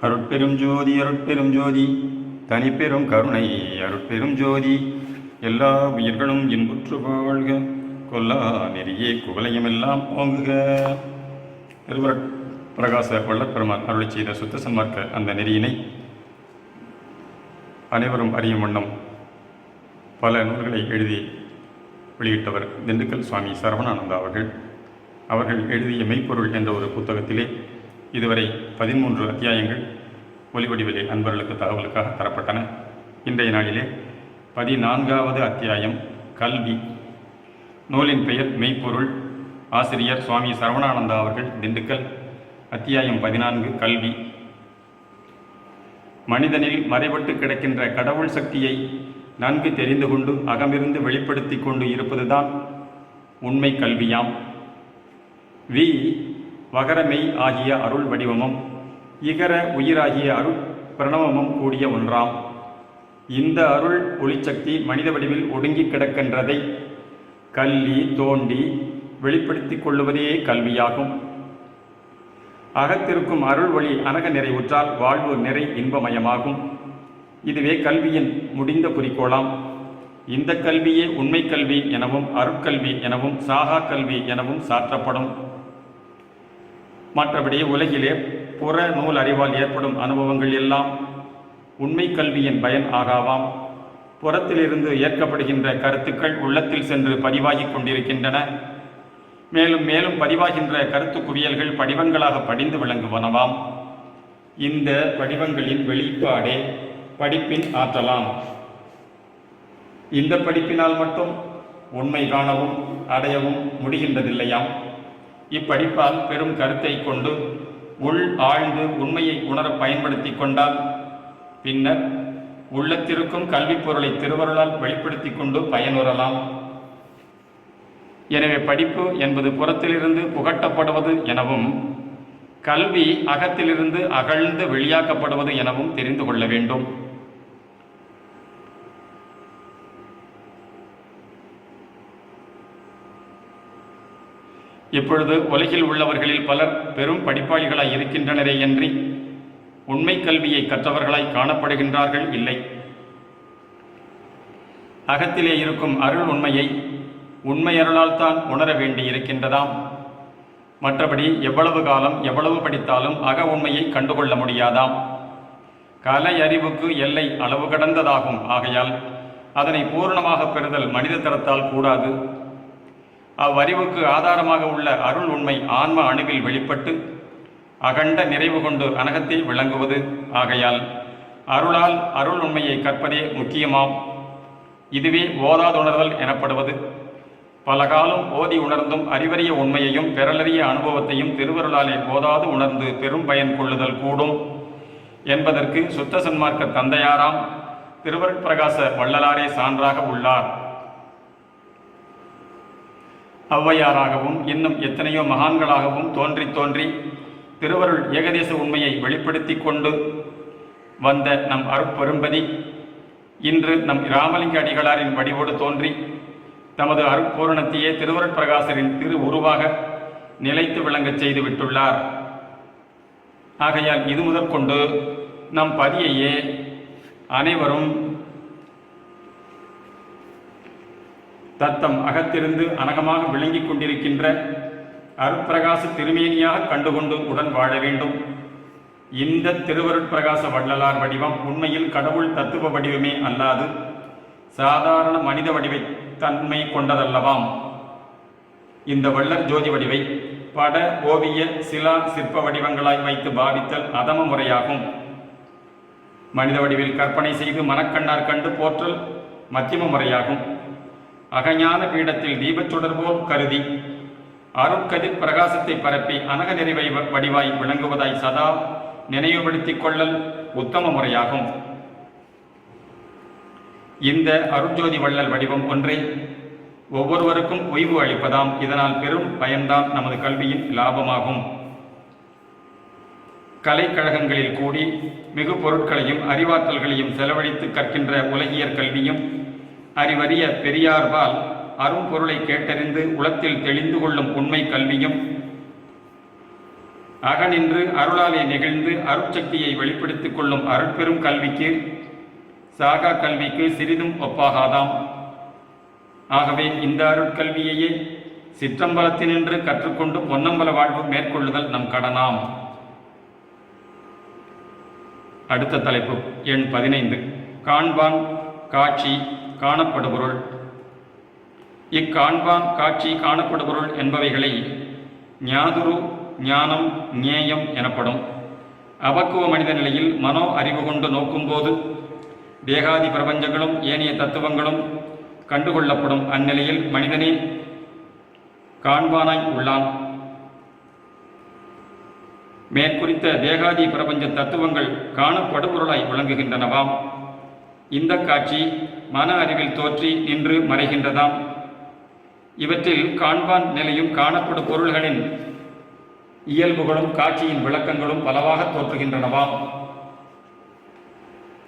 அருட்பெரும் ஜோதி அருட்பெரும் ஜோதி தனிப்பெரும் கருணை அருட்பெரும் ஜோதி எல்லா உயிர்களும் இன்புற்று வாழ்க கொல்லா நெறியே குவலையமெல்லாம் ஓங்குக. திருவருட் பிரகாச வள்ளற்பெருமான் அருளை செய்த சுத்த சன்மார்க்க அந்த நெறியினை அனைவரும் அறியும் வண்ணம் பல நூல்களை எழுதி வெளியிட்டவர் திண்டுக்கல் சுவாமி சரவணானந்தா அவர்கள் எழுதிய மெய்ப்பொருள் என்ற ஒரு புத்தகத்திலே இதுவரை 13 அத்தியாயங்கள் ஒலிவடிவிலே அன்பர்களுக்கு தகவலுக்காக தரப்பட்டன. இன்றைய நாளிலே 14வது அத்தியாயம் கல்வி. நூலின் பெயர் மெய்ப்பொருள். ஆசிரியர் சுவாமி சரவணானந்தா அவர்கள், திண்டுக்கல். அத்தியாயம் 14 கல்வி. மனிதனில் மறைபட்டு கிடக்கின்ற கடவுள் சக்தியை நன்கு தெரிந்து கொண்டு அகமிருந்து வெளிப்படுத்தி கொண்டு இருப்பதுதான் உண்மை கல்வியாம். வகரமெய் ஆகிய அருள் வடிவமும் இகர உயிராகிய அருள் பிரணவமும் கூடிய ஒன்றாம். இந்த அருள் ஒளிச்சக்தி மனித வடிவில் ஒடுங்கி கிடக்கின்றதை கல்லி தோண்டி வெளிப்படுத்தி கொள்ளுவதே கல்வியாகும். அகத்திருக்கும் அருள் வழி அனக நிறைவுற்றால் வாழ்வு நிறை இன்பமயமாகும். இதுவே கல்வியின் முடிந்த குறிக்கோளாம். இந்த கல்வியே உண்மை கல்வி எனவும் அருட்கல்வி எனவும் சாகா கல்வி எனவும் சாற்றப்படும். மற்றபடி உலகிலே புற நூல் அறிவால் ஏற்படும் அனுபவங்கள் எல்லாம் உண்மை கல்வியின் பயன் ஆகாவாம். புறத்திலிருந்து ஏற்கப்படுகின்ற கருத்துக்கள் உள்ளத்தில் சென்று பதிவாகி கொண்டிருக்கின்றன. மேலும் மேலும் பதிவாகின்ற கருத்து குவியல்கள் படிவங்களாக படிந்து விளங்குவனவாம். இந்த படிவங்களின் வெளிப்பாடே படிப்பின் ஆற்றலாம். இந்த படிப்பினால் மட்டும் உண்மை காணவும் அடையவும் முடிகின்றதில்லையாம். இப்படிப்பால் பெரும் கருத்தை கொண்டு உள் ஆழ்ந்து உண்மையை உணர பயன்படுத்தி கொண்டால் பின்னர் உள்ளத்திற்கும் கல்வி பொருளை திருவருளால் வெளிப்படுத்தி கொண்டு பயனுறலாம். எனவே படிப்பு என்பது புறத்திலிருந்து புகட்டப்படுவது எனவும் கல்வி அகத்திலிருந்து அகழ்ந்து வெளியாக்கப்படுவது எனவும் தெரிந்து கொள்ள வேண்டும். இப்பொழுது உலகில் உள்ளவர்களில் பலர் பெரும் படிப்பாளிகளாய் இருக்கின்றனரே அன்றி உண்மை கல்வியை கற்றவர்களாய் காணப்படுகின்றார்கள் இல்லை. அகத்திலே இருக்கும் அருள் உண்மையை உண்மை அருளால் தான் உணர வேண்டி இருக்கின்றதாம். மற்றபடி எவ்வளவு காலம் எவ்வளவு படித்தாலும் அக உண்மையை கண்டுகொள்ள முடியாதாம். கலை அறிவுக்கு எல்லை அளவு கடந்ததாகும். ஆகையால் அதனை பூரணமாக பெறுதல் மனித தரத்தால் கூடாது. அவ்வறிவுக்கு ஆதாரமாக உள்ள அருள் உண்மை ஆன்ம அணுவில் வெளிப்பட்டு அகண்ட நிறைவு கொண்டு அனகத்தில் விளங்குவது. ஆகையால் அருளால் அருள் உண்மையை கற்பதே முக்கியமாம். இதுவே ஓதாதுணர்தல் எனப்படுவது. பல காலம் ஓதி உணர்ந்தும் அறிவறிய உண்மையையும் பெறலறிய அனுபவத்தையும் திருவருளாலே ஓதாது உணர்ந்து பெரும் பயன் கொள்ளுதல் கூடும் என்பதற்கு சுத்த சன்மார்க்க தந்தையாராம் திருவருட்பிரகாச வள்ளலாரே சான்றாக உள்ளார். ஔவையாராகவும் இன்னும் எத்தனையோ மகான்களாகவும் தோன்றி திருவருள் ஏகதேச உண்மையை வெளிப்படுத்தி கொண்டு வந்த நம் அருட்பெரும்பதி இன்று நம் ராமலிங்க அடிகளாரின் வடிவோடு தோன்றி தமது அருட்பூரணத்தையே திருவருட்பிரகாசரின் திரு உருவாக நிலைத்து விளங்கச் செய்து விட்டுள்ளார். ஆகையால் இது முதற்கொண்டு நம் பதியையே அனைவரும் தத்தம் அகத்திருந்து அனகமாக விளங்கிக் கொண்டிருக்கின்ற அருட்பிரகாச திருமேனியாக கண்டுகொண்டு உடன் வாழ வேண்டும். இந்த திருவருட்பிரகாச வள்ளலார் வடிவம் உண்மையில் கடவுள் தத்துவ வடிவமே அல்லாது சாதாரண மனித வடிவை தன்மை கொண்டதல்லவாம். இந்த வள்ளர் ஜோதி வடிவை பட ஓவிய சிலா சிற்ப வடிவங்களாய் வைத்து பாவித்தல் அதம முறையாகும். மனித வடிவில் கற்பனை செய்து மனக்கண்ணார் கண்டு போற்றல் மத்தியம முறையாகும். அகஞான பீடத்தில் தீபச்சுடர் போல் கருதி அருட்கதிர் பிரகாசத்தை பரப்பி அனக நிறைவை வடிவாய் விளங்குவதாய் சதா நினைவுபடுத்திக் கொள்ளல் உத்தம முறையாகும். இந்த அருட்ஜோதி வள்ளல் வடிவம் ஒன்றே ஒவ்வொருவருக்கும் ஓய்வு அளிப்பதாம். இதனால் பெரும் பயன்தான் நமது கல்வியின் லாபமாகும். கலைக்கழகங்களில் கூடி மிகு பொருட்களையும் அறிவாற்றல்களையும் செலவழித்து கற்கின்ற உலகியற் கல்வியும் அறிவறிய பெரியார்பால் அரும் பொருளை கேட்டறிந்து உளத்தில் தெளிந்து கொள்ளும் உண்மை கல்வியும் அகனின்று அருளாலே நெகிழ்ந்து அருட்சக்தியை வெளிப்படுத்திக் கொள்ளும் அருட்பெரும் கல்விக்கு சாகா கல்விக்கு சிறிதும் ஒப்பாகாதாம். ஆகவே இந்த அருட்கல்வியையே சிற்றம்பலத்தினின்று கற்றுக்கொண்டு பொன்னம்பல வாழ்வு மேற்கொள்ளுதல் நம் கடனாம். அடுத்த தலைப்பு எண் 15. காண்பான் காட்சி காணப்படுபொருள். இக்காண்பான் காட்சி காணப்படுபொருள் என்பவைகளை ஞாதுரு ஞானம் ஞேயம் எனப்படும். அபக்குவ மனித நிலையில் மனோ அறிவு கொண்டு நோக்கும்போது தேகாதி பிரபஞ்சங்களும் ஏனைய தத்துவங்களும் கண்டுகொள்ளப்படும். அந்நிலையில் மனிதனே காண்பானாய் உள்ளான். மேற்குறித்த தேகாதி பிரபஞ்ச தத்துவங்கள் காணப்படுபொருளாய் விளங்குகின்றனவாம். இந்த காட்சி மன அறிவில் தோற்றி நின்று மறைகின்றதாம். இவற்றில் காண்பான் நிலையும் காணப்படும் பொருள்களின் இயல்புகளும் காட்சியின் விளக்கங்களும் பலவாக தோற்றுகின்றனவாம்.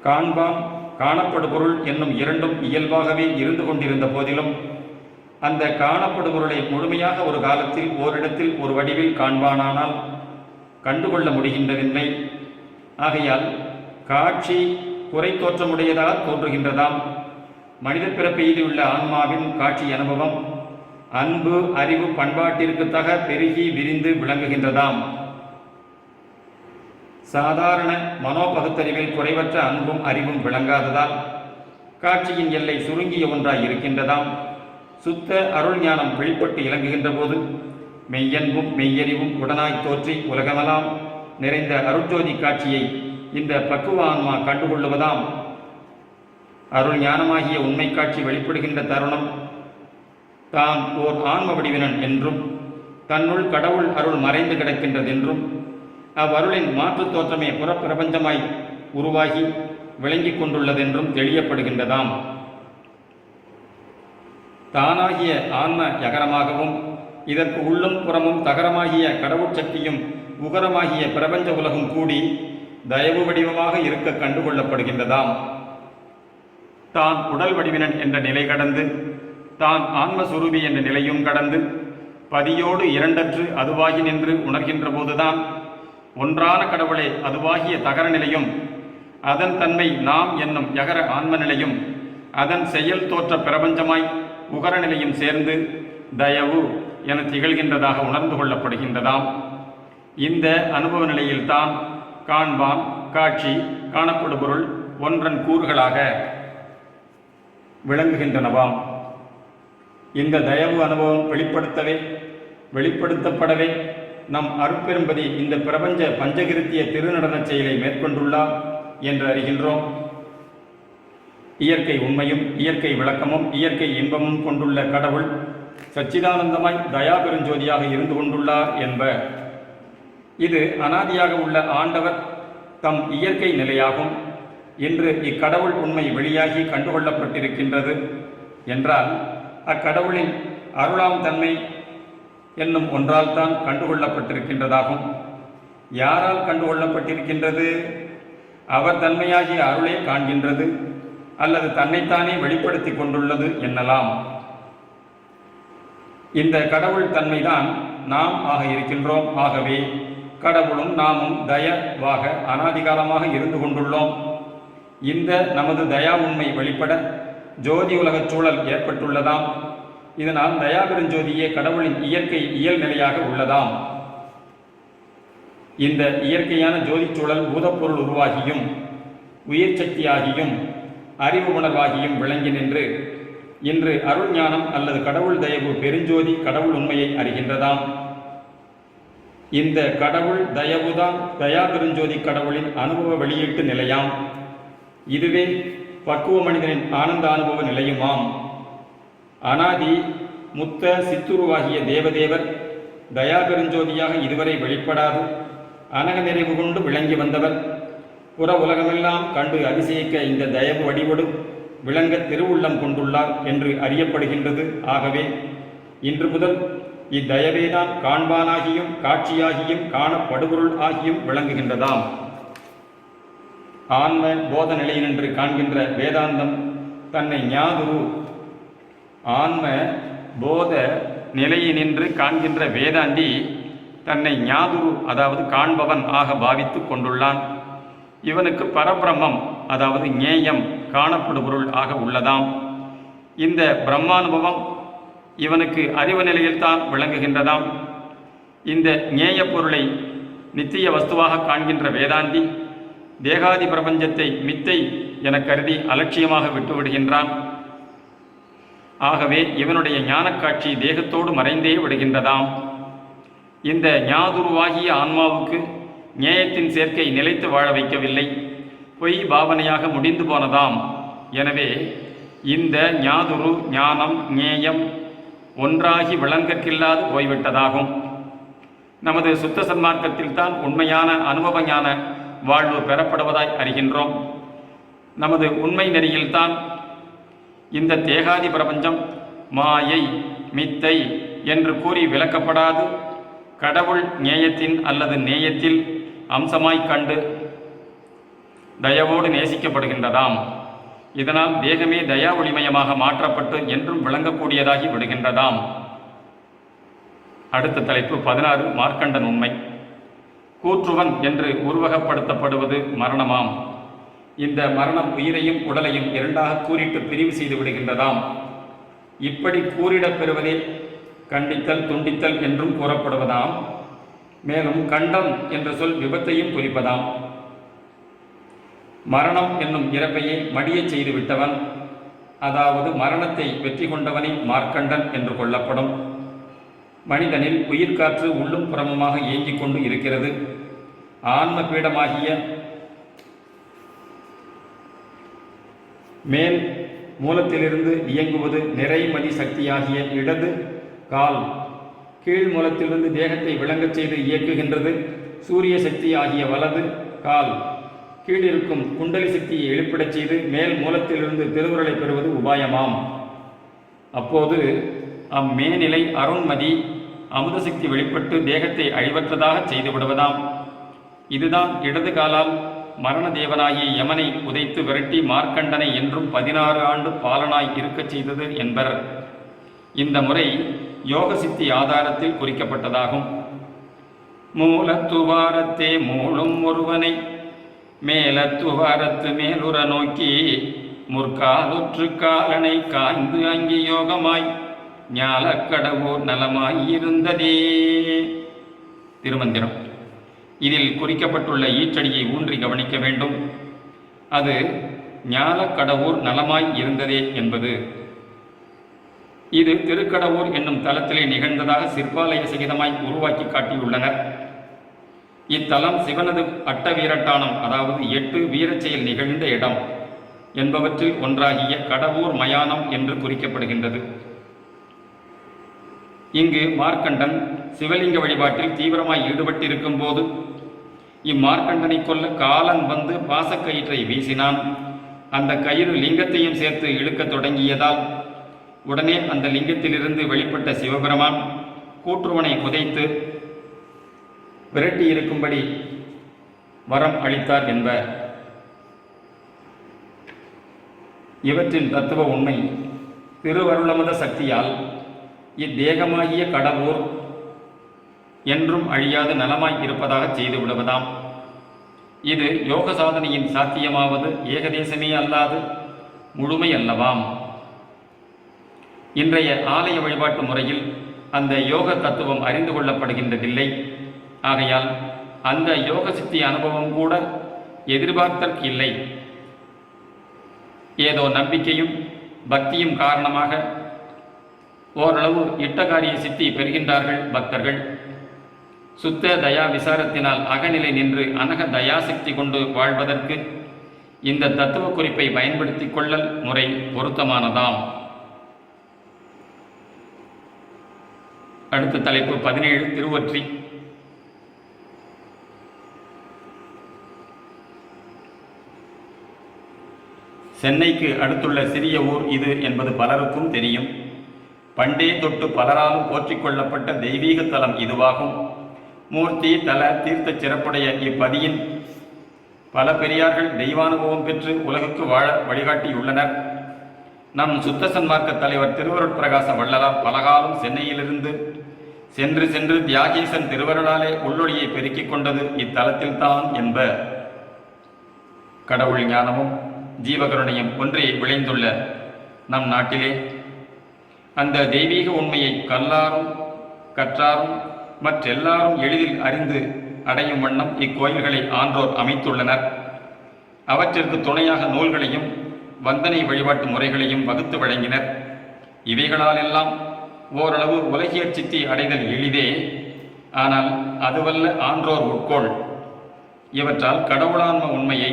காண்பான் காணப்படும் பொருள் என்னும் இரண்டும் இயல்பாகவே இருந்து கொண்டிருந்த போதிலும் அந்த காணப்படும் பொருளை முழுமையாக ஒரு காலத்தில் ஓரிடத்தில் ஒரு வடிவில் காண்பானானால் கண்டுகொள்ள முடிகின்றதில்லை. ஆகையால் காட்சி குறை தோற்றமுடையதாக தோன்றுகின்றதாம். மனித பிறப்பெய்தியுள்ள ஆன்மாவின் காட்சி அனுபவம் அன்பு அறிவு பண்பாட்டிற்கு தக பெருகி விரிந்து விளங்குகின்றதாம். சாதாரண மனோபகுத்தறிவில் குறைவற்ற அன்பும் அறிவும் விளங்காததால் காட்சியின் எல்லை சுருங்கிய ஒன்றாய் இருக்கின்றதாம். சுத்த அருள் ஞானம் வெளிப்பட்டு இலங்குகின்ற போது மெய்யன்பும் மெய்யறிவும் உடனாய் தோற்றி உலகமெல்லாம் நிறைந்த அருட்ஜோதி காட்சியை இந்த பக்குவ ஆன்மா கண்டுகொள்ளுவதாம். அருள் ஞானமாகிய உண்மை காட்சி வெளிப்படுகின்ற தருணம் தான் ஓர் ஆன்ம வடிவினன் என்றும் தன்னுள் கடவுள் அருள் மறைந்து கிடக்கின்றதென்றும் அவ்வருளின் மாற்று தோற்றமே புறப்பிரபஞ்சமாய் உருவாகி விளங்கி கொண்டுள்ளதென்றும் தெளியப்படுகின்றதாம். தானாகிய ஆன்ம யகரமாகவும் இதற்கு உள்ளும் புறமும் தகரமாகிய கடவுள் சக்தியும் உகரமாகிய பிரபஞ்ச உலகம் கூடி தயவு வடிவமாக இருக்க கண்டுகொள்ளப்படுகின்றதாம். தான் உடல் வடிவினன் என்ற நிலை கடந்து தான் ஆன்மஸ்வரூபி என்ற நிலையும் கடந்து பதியோடு இரண்டற்று அதுவாகி நின்று உணர்கின்ற போதுதான் ஒன்றான கடவுளே அதுவாகிய தகர நிலையும் அதன் தன்மை நாம் என்னும் யகர ஆன்ம நிலையும் அதன் செயல் தோற்ற பிரபஞ்சமாய் உகர நிலையும் சேர்ந்து தயவு என திகழ்கின்றதாக உணர்ந்து கொள்ளப்படுகின்றதாம். இந்த அனுபவ நிலையில்தான் காண்பான் காட்சி காணப்படும் பொருள் ஒன்றன் கூறுகளாக விளங்குகின்றனவாம். இந்த தயவு அனுபவம் வெளிப்படுத்தப்படவே நம் அருட்பெரும்பதி இந்த பிரபஞ்ச பஞ்சகிருத்திய திருநடன செயலை மேற்கொண்டுள்ளார் என்று அறிகின்றோம். இயற்கை உண்மையும் இயற்கை விளக்கமும் இயற்கை இன்பமும் கொண்டுள்ள கடவுள் சச்சிதானந்தமாய் தயா பெருஞ்சோதியாக இருந்து கொண்டுள்ளார் என்ப. இது அனாதியாக உள்ள ஆண்டவர் தம் இயற்கை நிலையாகும். இன்று இக்கடவுள் உண்மை வெளியாகி கண்டுகொள்ளப்பட்டிருக்கின்றது என்றால் அக்கடவுளின் அருளாம் தன்மை என்னும் ஒன்றால் தான் கண்டுகொள்ளப்பட்டிருக்கின்றதாகும். யாரால் கண்டுகொள்ளப்பட்டிருக்கின்றது? அவர் தன்மையாகிய அருளை காண்கின்றது அல்லது தன்னைத்தானே வெளிப்படுத்தி கொண்டுள்ளது என்னலாம். இந்த கடவுள் தன்மைதான் நாம் ஆக இருக்கின்றோம். ஆகவே கடவுளும் நாமும் தயவாக அனாதிகாலமாக இருந்து கொண்டுள்ளோம். இந்த நமது தயா உண்மை வெளிப்பட ஜோதி உலகச் சூழல் ஏற்பட்டுள்ளதாம். இதனால் தயாபெருஞ்சோதியே கடவுளின் இயற்கை இயல் நிலையாக உள்ளதாம். இந்த இயற்கையான ஜோதிச்சூழல் பூதப்பொருள் உருவாகியும் உயிர் சக்தியாகியும் அறிவு உணர்வாகியும் விளங்கி நின்று இன்று அருள் ஞானம் அல்லது கடவுள் தயவு பெருஞ்சோதி கடவுள் உண்மையை அறிகின்றதாம். இந்த கடவுள் தயவுதான் தயா பெருஞ்சோதி கடவுளின் அனுபவ வெளியீட்டு நிலையாம். இதுவே பக்குவ மனிதனின் ஆனந்த அனுபவ நிலையுமாம். அனாதி முத்த சித்துருவாகிய தேவதேவர் தயா பெருஞ்சோதியாக இதுவரை வெளிப்படாது அனக நிறைவு கொண்டு விளங்கி வந்தவர். புற உலகமெல்லாம் கண்டு அதிசயிக்க இந்த தயவு வடிவொடு விளங்க திருவுள்ளம் கொண்டுள்ளார் என்று அறியப்படுகின்றது. ஆகவே இன்று முதல் இத்தயவேதான் காண்பானாகியும் காட்சியாகியும் காணப்படுபொருள் ஆகியும் விளங்குகின்றதாம். ஆன்ம போத நிலையினின்று காண்கின்ற வேதாந்தம் தன்னை ஞாதுரு ஆன்ம போத நிலையினின்று காண்கின்ற வேதாந்தி தன்னை ஞாதுரு அதாவது காண்பவன் ஆக பாவித்து கொண்டுள்ளான். இவனுக்கு பரபிரம்மம் அதாவது ஞேயம் காணப்படுபொருள் ஆக உள்ளதாம். இந்த பிரம்மானுபவம் இவனுக்கு அறிவு நிலையில்தான் விளங்குகின்றதாம். இந்த ஞேய பொருளை நித்திய வஸ்துவாக காண்கின்ற வேதாந்தி தேகாதி பிரபஞ்சத்தை மித்தை என கருதி அலட்சியமாக விட்டுவிடுகின்றான். ஆகவே இவனுடைய ஞானக்காட்சி தேகத்தோடு மறைந்தே விடுகின்றதாம். இந்த ஞாதுருவாகிய ஆன்மாவுக்கு ஞேயத்தின் சேர்க்கை நிலைத்து வாழ வைக்கவில்லை, பொய் பாவனையாக முடிந்து போனதாம். எனவே இந்த ஞாதுரு ஞானம் ஞேயம் ஒன்றாகி விளங்கற்கில்லாது போய்விட்டதாகும். நமது சுத்த சன்மார்க்கத்தில்தான் உண்மையான அனுபவ ஞான வாழ்வு பெறப்படுவதாய் அறிகின்றோம். நமது உண்மை நெறியில்தான் இந்த தேகாதி பிரபஞ்சம் மாயை மித்தை என்று கூறி விளக்கப்படாது கடவுள் ஞேயத்தின் அல்லது நேயத்தில் அம்சமாய்க் கண்டு தயவோடு நேசிக்கப்படுகின்றதாம். இதனால் தேகமே தயா ஒளிமயமாக மாற்றப்பட்டு என்றும் விளங்கக்கூடியதாகி விடுகின்றதாம். அடுத்த தலைப்பு 16. மார்க்கண்டன் உண்மை. கூற்றுவன் என்று உருவகப்படுத்தப்படுவது மரணமாம். இந்த மரணம் உயிரையும் உடலையும் இரண்டாக கூறிட்டு பிரிவு செய்து விடுகின்றதாம். இப்படி கூறிடப் பெறுவதே கண்டித்தல் துண்டித்தல் என்றும் கூறப்படுவதாம். மேலும் கண்டம் என்ற சொல் விபத்தையும் குறிப்பதாம். மரணம் என்னும் இறப்பையே மடியச் செய்து விட்டவன், அதாவது மரணத்தை வெற்றி கொண்டவனை மார்க்கண்டன் என்று கொள்ளப்படும். மனிதனில் உயிர்காற்று உள்ளும் புறமுமாக இயங்கிக் கொண்டு இருக்கிறது. ஆன்ம பீடமாகிய மேல் மூலத்திலிருந்து இயங்குவது நிறைமதி சக்தியாகிய இடது கால். கீழ் மூலத்திலிருந்து தேகத்தை விளங்கச் செய்து இயக்குகின்றது சூரிய சக்தி ஆகிய வலது கால். கீழிருக்கும் குண்டலி சக்தியை எழுப்பிடச் செய்து மேல் மூலத்திலிருந்து திருவுருளை பெறுவது உபாயமாம். அப்போது அம்மேநிலை அருண்மதி அமுத சக்தி வெளிப்பட்டு தேகத்தை அழிவற்றதாக செய்து விடுவதாம். இதுதான் இடது காலால் மரண தேவனாகிய யமனை உதைத்து விரட்டி மார்க்கண்டனை என்றும் 16 ஆண்டு பாலனாய் இருக்கச் செய்தது என்பர். இந்த முறை யோக சித்தி ஆதாரத்தில் குறிக்கப்பட்டதாகும். மூலத்துவாரத்தே மூழும் ஒருவனை மேலத்துவாரத்து மேலுற நோக்கி முற்காலுற்று காலனை காய்ந்து அங்கி யோகமாய் ஞாலக்கடவோர் நலமாயிருந்ததே. திருமந்திரம். இதில் குறிக்கப்பட்டுள்ள ஈற்றடியை ஊன்றி கவனிக்க வேண்டும். அது ஞாலக்கடவூர் நலமாய் இருந்ததே என்பது. இது திருக்கடவூர் என்னும் தலத்திலே நிகழ்ந்ததாக சிற்பாலய சகிதமாய் உருவாக்கி காட்டியுள்ளனர். இத்தலம் சிவனது அட்ட வீரட்டானம் அதாவது 8 வீரச்செயல் நிகழ்ந்த இடம் என்பவற்றில் ஒன்றாகிய கடவூர் மயானம் என்று குறிக்கப்படுகின்றது. இங்கு மார்க்கண்டன் சிவலிங்க வழிபாட்டில் தீவிரமாய் ஈடுபட்டிருக்கும் போது இம்மார்க்கண்டனை கொல்ல காலன் வந்து பாசக்கயிற்றை வீசினான். அந்த கயிறு லிங்கத்தையும் சேர்த்து இழுக்கத் தொடங்கியதால் உடனே அந்த லிங்கத்திலிருந்து வெளிப்பட்ட சிவபெருமான் கூற்றுவனை உதைத்து விரட்டி இருக்கும்படி வரம் அளித்தார் என்பர். இவற்றின் தத்துவ உண்மை திருவருளமத சக்தியால் இத்தேகமாகிய கடவுர் என்றும் அழியாது நலமாய் இருப்பதாக செய்து விடுவதாம். இது யோக சாதனையின் சாத்தியமாவது ஏகதேசமே அல்லாது முழுமை அல்லவாம். இன்றைய ஆலய வழிபாட்டு முறையில் அந்த யோக தத்துவம் அறிந்து கொள்ளப்படுகின்றதில்லை. ஆகையால் அந்த யோக சித்தி அனுபவம் கூட எதிர்பார்த்தற்கு இல்லை. ஏதோ நம்பிக்கையும் பக்தியும் காரணமாக ஓரளவு இட்டகாரிய சித்தி பெறுகின்றார்கள் பக்தர்கள். சுத்த தயா விசாரத்தினால் அகநிலை நின்று அனக தயாசக்தி கொண்டு வாழ்வதற்கு இந்த தத்துவ குறிப்பை பயன்படுத்தி கொள்ளல் முறை பொருத்தமானதாம். அடுத்த தலைப்பு 17. திருவொற்றி. சென்னைக்கு அடுத்துள்ள சிறிய ஊர் இது என்பது பலருக்கும் தெரியும். பண்டே தொட்டு பலராலும் போற்றிக் கொள்ளப்பட்ட தெய்வீக தலம் இதுவாகும். மூர்த்தி தல தீர்த்த சிறப்புடைய இப்பதியின் பல பெரியார்கள் தெய்வானுபவம் பெற்று உலகுக்கு வாழ வழிகாட்டியுள்ளனர். நம் சுத்த சன்மார்க்க தலைவர் திருவருட்பிரகாச வள்ளலார் பலகாலம் சென்னையிலிருந்து சென்று சென்று தியாகேசன் திருவருளாலே உள்ளொளியை பெருக்கிக் கொண்டது இத்தலத்தில்தான் என்ப. கடவுள் ஞானமும் ஜீவகருணையும் ஒன்றே விளைந்துள்ள நம் நாட்டிலே அந்த தெய்வீக உண்மையை கல்லாரும் கற்றாரும் மற்றெல்லாரும் எளிதில் அறிந்து அடையும் வண்ணம் இக்கோயில்களை ஆன்றோர் அமைத்துள்ளனர். அவற்றிற்கு துணையாக நூல்களையும் வந்தனை வழிபாட்டு முறைகளையும் வகுத்து வழங்கினர். இவைகளாலெல்லாம் ஓரளவு உலகியற் சித்தி அடைதல் எளிதே. ஆனால் அதுவல்ல ஆன்றோர் உட்கோள். இவற்றால் கடவுளான்ம உண்மையை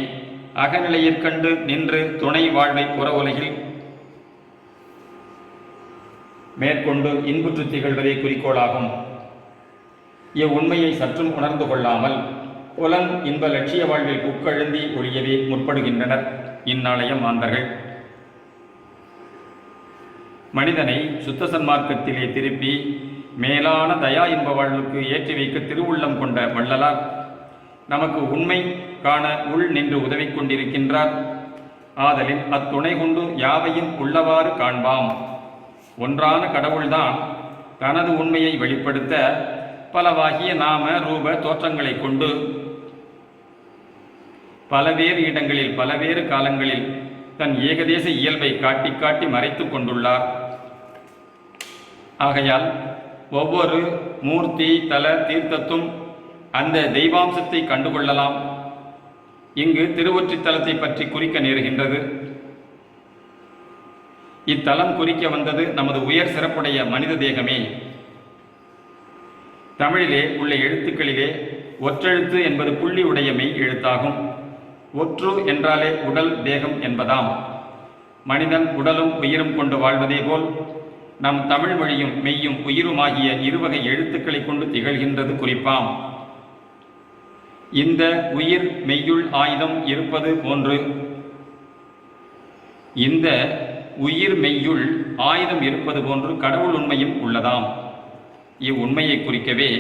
அகநிலையிற்கண்டு நின்று துணை வாழ்வை புற உலகில் மேற்கொண்டு இன்புற்று திகழ்வதே குறிக்கோளாகும். இவ்வுண்மையை சற்றும் உணர்ந்து கொள்ளாமல் புலன் இன்ப லட்சிய வாழ்வில் உட்கழுந்தி ஒழியவே முற்படுகின்றனர் இந்நாளைய மாந்தர்கள். மனிதனை சுத்த சன்மார்க்கத்திலே திருப்பி மேலான தயா இன்ப வாழ்வுக்கு ஏற்றி வைக்க திருவுள்ளம் கொண்ட வள்ளலார் நமக்கு உண்மை காண உள் நின்று உதவி கொண்டிருக்கின்றார். ஆதலின் அத்துணை கொண்டு யாவையும் உள்ளவாறு காண்பாம். ஒன்றான கடவுள்தான் தனது உண்மையை வெளிப்படுத்த பலவாகிய நாம ரூப தோற்றங்களை கொண்டு பலவேறு இடங்களில் பலவேறு காலங்களில் தன் ஏகதேச இயல்பை காட்டி காட்டி மறைத்து கொண்டுள்ளார். ஆகையால் ஒவ்வொரு மூர்த்தி தல தீர்த்தத்தும் அந்த தெய்வாம்சத்தை கண்டுகொள்ளலாம். இங்கு திருவொற்றித்தலத்தை பற்றி குறிக்க நேருகின்றது. இத்தலம் குறிக்க வந்தது நமது உயர் சிறப்புடைய மனித தேகமே. தமிழிலே உள்ள எழுத்துக்களிலே ஒற்றெழுத்து என்பது புள்ளி உடைய மெய் எழுத்தாகும். ஒற்று என்றாலே உடல் தேகம் என்பதாம். மனிதன் உடலும் உயிரும் கொண்டு வாழ்வதே போல் நம் தமிழ் மொழியும் மெய்யும் உயிருமாகிய இருவகை எழுத்துக்களை கொண்டு திகழ்கின்றது குறிப்பாம். இந்த உயிர் மெய்யுள் ஆயுதம் இருப்பது போன்று இந்த உயிர் மெய்யுள் ஆயுதம் இருப்பது போன்று கடவுள் உண்மையும் உள்ளதாம். இவ்வுண்மையை குறிக்கவே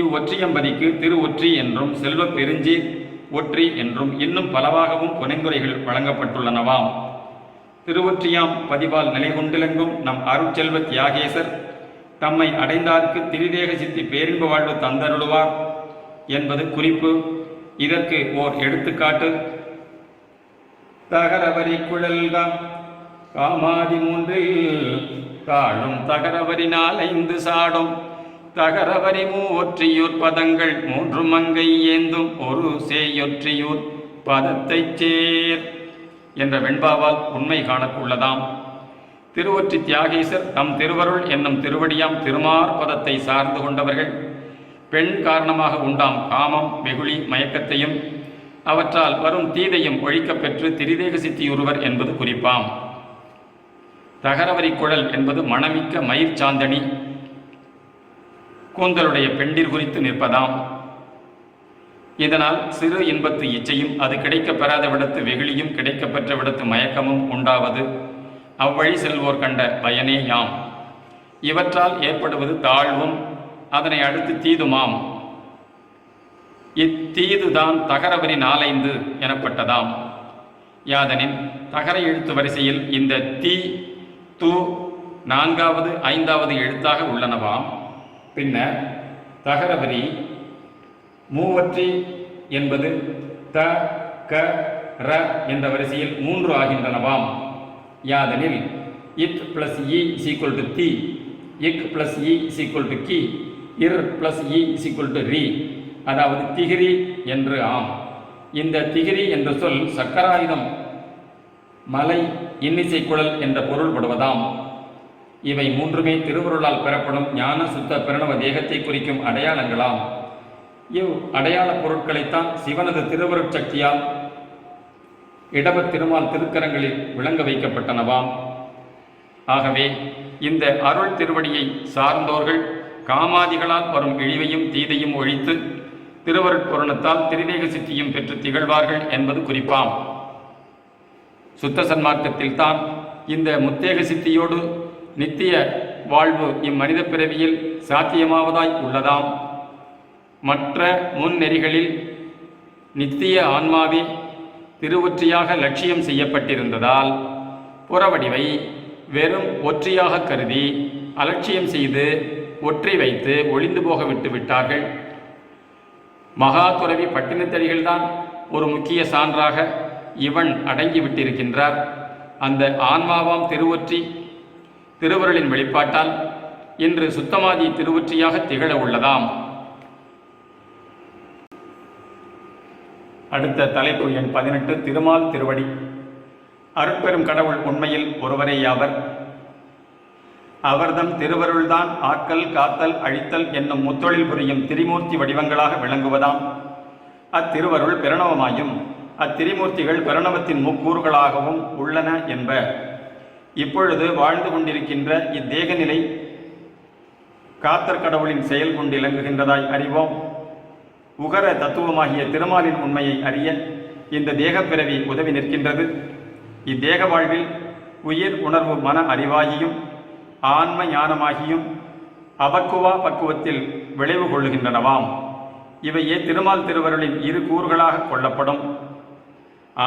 இவ்வொற்றியம்பதிக்கு திரு ஒற்றி என்றும் செல்வ பெருஞ்சீர் ஒற்றி என்றும் இன்னும் பலவாகவும் புனைந்துரைகள் வழங்கப்பட்டுள்ளனவாம். திருவொற்றியாம் பதிவால் நிலை கொண்டிலங்கும் நம் அருட்செல்வ தியாகேசர் தம்மை அடைந்தார்க்கு திரிதேக சித்தி பேரின்ப வாழ்வு தந்தருளுவார் என்பது குறிப்பு. இதற்கு ஓர் எடுத்துக்காட்டு. தகரவரி குழல்கா காமாதி மூன்றில் தாழும் தகரவரினால் 5 சாடும் தகரவரி மூவொற்றியூர் பதங்கள் 3 மங்கை ஏந்தும் ஒரு சேயொற்றியூர் பதத்தைச் சேர் என்ற வெண்பாவால் உண்மை காணக்குள்ளதாம். திருவொற்றி தியாகேசர் தம் திருவருள் என்னும் திருவடியாம் திருமார் பதத்தை சார்ந்து கொண்டவர்கள் பெண் காரணமாக உண்டாம் காமம் வெகுளி மயக்கத்தையும் அவற்றால் வரும் தீதையும் ஒழிக்கப் பெற்று திரிதேக சித்தியுறுவர் என்பது குறிப்பாம். தகரவரி குழல் என்பது மணமிக்க மயிர் சாந்தனி கூந்தலுடைய பெண்டிர் குறித்து நிற்பதாம். இதனால் சிறு இன்பத்து இச்சையும் அது கிடைக்கப் பெறாத விடத்து வெகுளியும் கிடைக்கப் பெற்ற விடத்து மயக்கமும் உண்டாவது அவ்வழி செல்வோர் கண்ட பயனே யாம். இவற்றால் ஏற்படுவது தாழ்வும் அதனை அடுத்து தீதுமாம். இத்தீதுதான் தகரவரி 4 எனப்பட்டதாம். யாதனின் தகர எழுத்து வரிசையில் இந்த தீ து 4வது 5வது எழுத்தாக உள்ளனவாம். பின்னர் தகரவரி மூவற்றி என்பது த க ர என்ற வரிசையில் 3 ஆகின்றனவாம். யாதனில் இட் பிளஸ் இ சீக்குவல் டு தி, இக் பிளஸ் இ சீக்குவல் டு கி, இர் பிளஸ் இ சீக்குவல் டு ரி, அதாவது திகிரி என்று ஆம். இந்த திகிரி என்ற சொல் சக்கராயுதம் மலை இன்னிசை குழல் என்ற பொருள்படுவதாம். இவை 3மே திருவருளால் பெறப்படும் ஞான சுத்த பிரணவ தேகத்தை குறிக்கும் அடையாளங்களாம். இவ் அடையாள பொருட்களைத்தான் சிவனது திருவருட்சக்தியால் இடபத் திருமால் திருக்கரங்களில் விளங்க வைக்கப்பட்டனவாம். ஆகவே இந்த அருள் திருவடியை சார்ந்தோர்கள் காமாதிகளால் வரும் இழிவையும் தீதையும் ஒழித்து திருவருட்பொருணத்தால் திரிதேக சித்தியும் பெற்று திகழ்வார்கள் என்பது குறிப்பாம். சுத்த சன்மார்க்கத்தில் தான் இந்த முத்தேக சித்தியோடு நித்திய வாழ்வு இம்மனித பிறவியில் சாத்தியமாவதாய் உள்ளதாம். மற்ற முன்னெறிகளில் நித்திய ஆன்மாவே திருவொற்றியாக லட்சியம் செய்யப்பட்டிருந்ததால் புறவடிவை வெறும் ஒற்றியாக கருதி அலட்சியம் செய்து ஒற்றி வைத்து ஒளிந்து போக விட்டு விட்டார்கள். மகா துறவி பட்டினத்தடிகள்தான் ஒரு முக்கிய சான்றாக இவன் அடங்கிவிட்டிருக்கின்றார். அந்த ஆன்மாவாம் திருவொற்றி திருவருளின் வெளிப்பாட்டால் இன்று சுத்தமாதி திருவொற்றியாக திகழ உள்ளதாம். அடுத்த தலைப்பு எண் 18, திருமால் திருவடி. அருட்பெரும் கடவுள் உண்மையில் ஒருவரேயாவர். அவர்தம் திருவருள்தான் ஆக்கல், காத்தல், அழித்தல் என்னும் முத்தொழில் புரியும் திரிமூர்த்தி வடிவங்களாக விளங்குவதாம். அத்திருவருள் பிரணவமாயும் அத்திரிமூர்த்திகள் பிரணவத்தின் முக்கூறுகளாகவும் உள்ளன என்ப. இப்பொழுது வாழ்ந்து கொண்டிருக்கின்ற இத்தேக நிலை காத்தற் கடவுளின் செயல் கொண்டு இலங்குகின்றதாய் அறிவோம். உகர தத்துவமாகிய திருமாலின் உண்மையை அறிய இந்த தேகப்பிறவி உதவி நிற்கின்றது. இத்தேக வாழ்வில் உயிர் உணர்வு மன அறிவாகியும் ஆன்ம ஞானமாகியும் அபக்குவா பக்குவத்தில் விளைவு கொள்ளுகின்றனவாம். இவையே திருமால் திருவருளின் இரு கூறுகளாக கொள்ளப்படும்.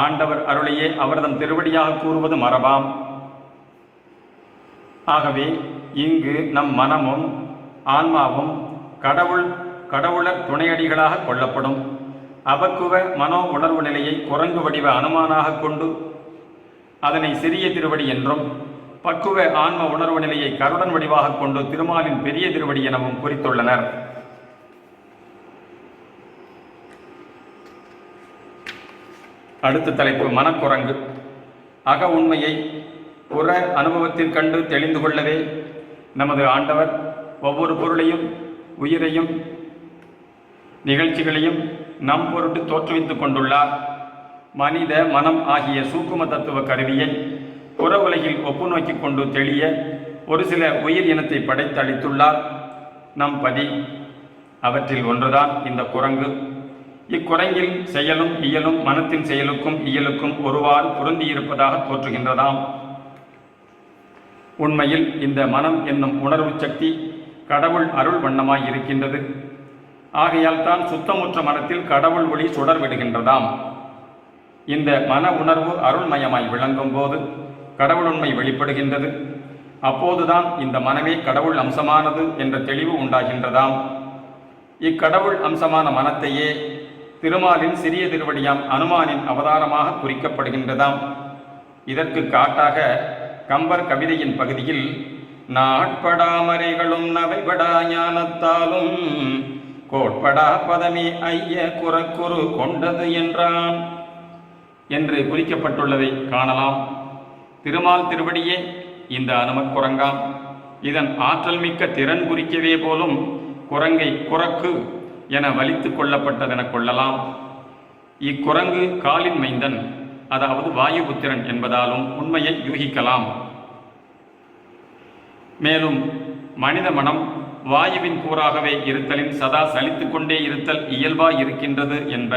ஆண்டவர் அருளையே அவர்தம் திருவடியாக கூறுவது மரபாம். ஆகவே இங்கு நம் மனமும் ஆன்மாவும் கடவுளர் துணையடிகளாக கொள்ளப்படும். அபக்குவ மனோ உணர்வு நிலையை குரங்கு வடிவ அனுமானாக கொண்டு அதனை சிறிய திருவடி என்றும், பக்குவ ஆன்ம உணர்வு நிலையை கருடன் வடிவாக கொண்டு திருமாலின் பெரிய திருவடி எனவும் குறித்துள்ளனர். அடுத்த தலைப்பு மனக்குரங்கு. அக உண்மையை புற அனுபவத்தில் கண்டு தெளிந்து கொள்ளவே நமது ஆண்டவர் ஒவ்வொரு பொருளையும் உயிரையும் நிகழ்ச்சிகளையும் நம் பொருட்டு தோற்றுவித்துக் கொண்டுள்ளார். மனித மனம் ஆகிய சூக்கும தத்துவ கருவியை புற உலகில் ஒப்பு நோக்கி கொண்டு தெளிய ஒரு சில உயிர் இனத்தை படைத்து அளித்துள்ளார் நம் பதி. அவற்றில் ஒன்றுதான் இந்த குரங்கு. இக்குரங்கில் செயலும் இயலும் மனத்தின் செயலுக்கும் இயலுக்கும் ஒருவாறு பொருந்தியிருப்பதாக தோற்றுகின்றதாம். உண்மையில் இந்த மனம் என்னும் உணர்வு சக்தி கடவுள் அருள் வண்ணமாய் இருக்கின்றது. ஆகையால் தான் சுத்தமுற்ற மனத்தில் கடவுள் ஒளி சுடர் விடுகின்றதாம். இந்த மன உணர்வு அருள்மயமாய் விளங்கும் போது கடவுள் உண்மை வெளிப்படுகின்றது. அப்போதுதான் இந்த மனமே கடவுள் அம்சமானது என்ற தெளிவு உண்டாகின்றதாம். இக்கடவுள் அம்சமான மனத்தையே திருமாலின் சிறிய திருவடியாம் அனுமானின் அவதாரமாக குறிக்கப்படுகின்றதாம். இதற்கு காட்டாக கம்பர் கவிதையின் பகுதியில் நாட்படாமறைகளும் நவைபடா ஞானத்தாலும் கோட்படா பதமே ஐய குறக்குறு கொண்டது என்றான் என்று குறிக்கப்பட்டுள்ளதை காணலாம். திருமால் திருவடியே இந்த அனுமக் குரங்காம். இதன் ஆற்றல் மிக்க திறன் குறிக்கவே போலும் குரங்கை குரக்கு என வலித்து கொள்ளப்பட்டதென கொள்ளலாம். இக்குரங்கு காலின் மைந்தன், அதாவது வாயுபுத்திரன் என்பதாலும் உண்மையை யூகிக்கலாம். மேலும் மனித மனம் வாயுவின் கூறாகவே இருத்தலின் சதா சலித்து கொண்டே இருத்தல் இயல்பாய் இருக்கின்றது என்ப.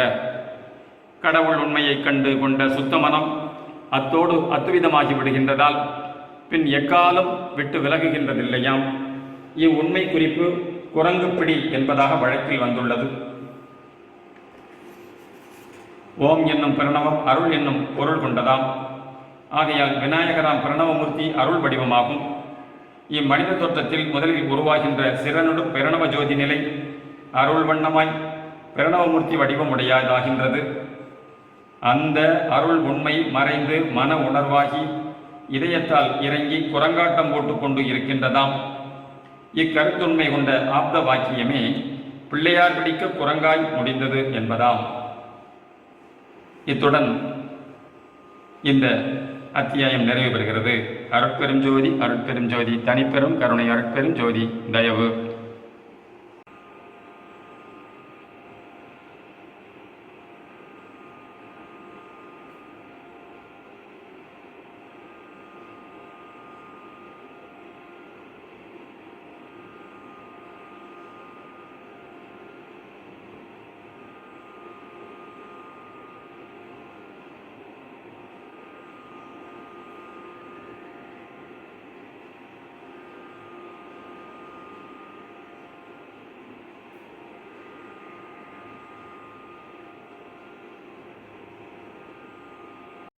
கடவுள் உண்மையை கண்டு கொண்ட சுத்த மனம் அத்தோடு அத்துவிதமாகி விடுகின்றதால் பின் எக்காலம் விட்டு விலகுகின்றதில்லையாம். இவ்வுண்மை குறிப்பு குரங்கு பிடி என்பதாக வழக்கில் வந்துள்ளது. ஓம் என்னும் பிரணவம் அருள் என்னும் பொருள் கொண்டதாம். ஆகையால் விநாயகராம் பிரணவமூர்த்தி அருள் வடிவமாகும். இம்மனித தோற்றத்தில் முதலில் உருவாகின்ற சிறனொடு பிரணவ ஜோதி நிலை அருள் வண்ணமாய் பிரணவமூர்த்தி வடிவமுடையதாகின்றது. அந்த அருள் உண்மை மறைந்து மன உணர்வாகி இதயத்தால் இறங்கி குரங்காட்டம் போட்டுக்கொண்டு இருக்கின்றதாம். இக்கருத்துண்மை கொண்ட ஆப்த வாக்கியமே பிள்ளையார் பிடிக்க குரங்காய் முடிந்தது என்பதாம். இத்துடன் இந்த அத்தியாயம் நிறைவு பெறுகிறது. அருட்பெரும் ஜோதி, அருட்பெரும் ஜோதி, தனிப்பெரும் கருணை, அருட்பெரும் ஜோதி, தயவு.